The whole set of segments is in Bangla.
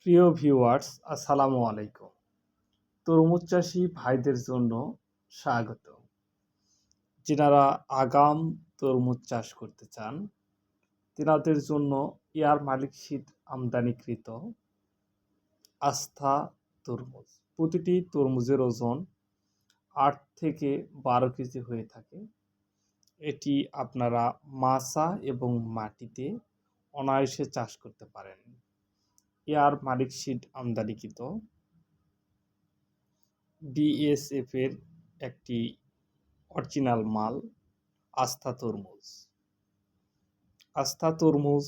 প্রিয় ভিউয়ার্স, আসসালামু আলাইকুম। তরমুজ চাষী ভাইদের জন্য স্বাগত। যারা আগাম তরমুজ চাষ করতে চান, তেনাদের জন্য এয়ার মালিক সিড আমদানিকৃত আস্থা তরমুজ। প্রতিটি তরমুজের ওজন 8 থেকে 12 কেজি হয়ে থাকে। এটি আপনারা মাচা এবং মাটিতে অনায়াসে চাষ করতে পারেন। এয়ার মালিক সিড আমদানিকৃত বিএসএফ এর একটি অরিজিনাল মাল আস্থা তরমুজ। আস্থা তরমুজ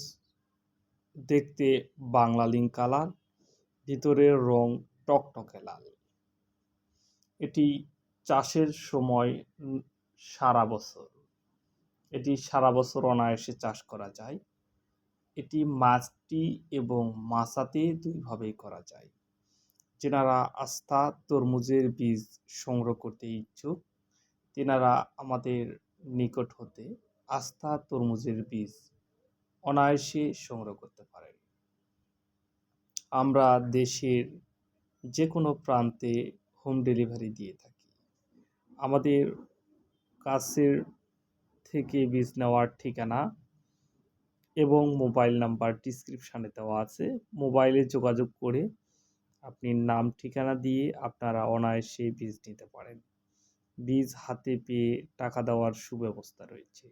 দেখতে বাংলা লিঙ্ক কালার, ভিতরের রং টকটকে লাল। এটি চাষের সময় সারা বছর অনায়াসে চাষ করা যায়। এটি মাটি এবং মাচাতে দুইভাবেই করা যায়। যারা আস্থা তরমুজের বীজ সংগ্রহ করতে ইচ্ছুক, তেনারা আমাদের নিকট হতে আস্থা তরমুজের বীজ অনায়াসে সংগ্রহ করতে পারেন। আমরা দেশের যে কোনো প্রান্তে হোম ডেলিভারি দিয়ে থাকি। আমাদের কাছের থেকে বীজ নেওয়ার ঠিকানা এবং মোবাইল নাম্বার ডিসক্রিপশানে দেওয়া আছে। মোবাইলে যোগাযোগ করে আপনি নাম ঠিকানা দিয়ে আপনারা অনায়াসে বীজ নিতে পারেন। বীজ হাতে পেয়ে টাকা দেওয়ার সুব্যবস্থা রয়েছে।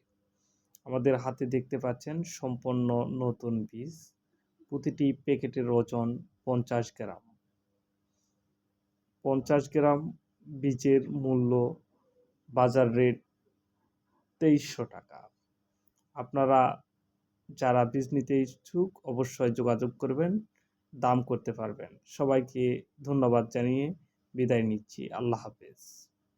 আমাদের হাতে দেখতে পাচ্ছেন সম্পূর্ণ নতুন বীজ। প্রতিটি প্যাকেটের ওজন 50 গ্রাম। 50 গ্রাম বীজের মূল্য বাজার রেট 2300 টাকা। আপনারা যারা বীজ নিতে ইচ্ছুক অবশ্যই যোগাযোগ করবেন, দাম করতে পারবেন। সবাইকে ধন্যবাদ জানিয়ে বিদায় নিচ্ছি। আল্লাহ হাফেজ।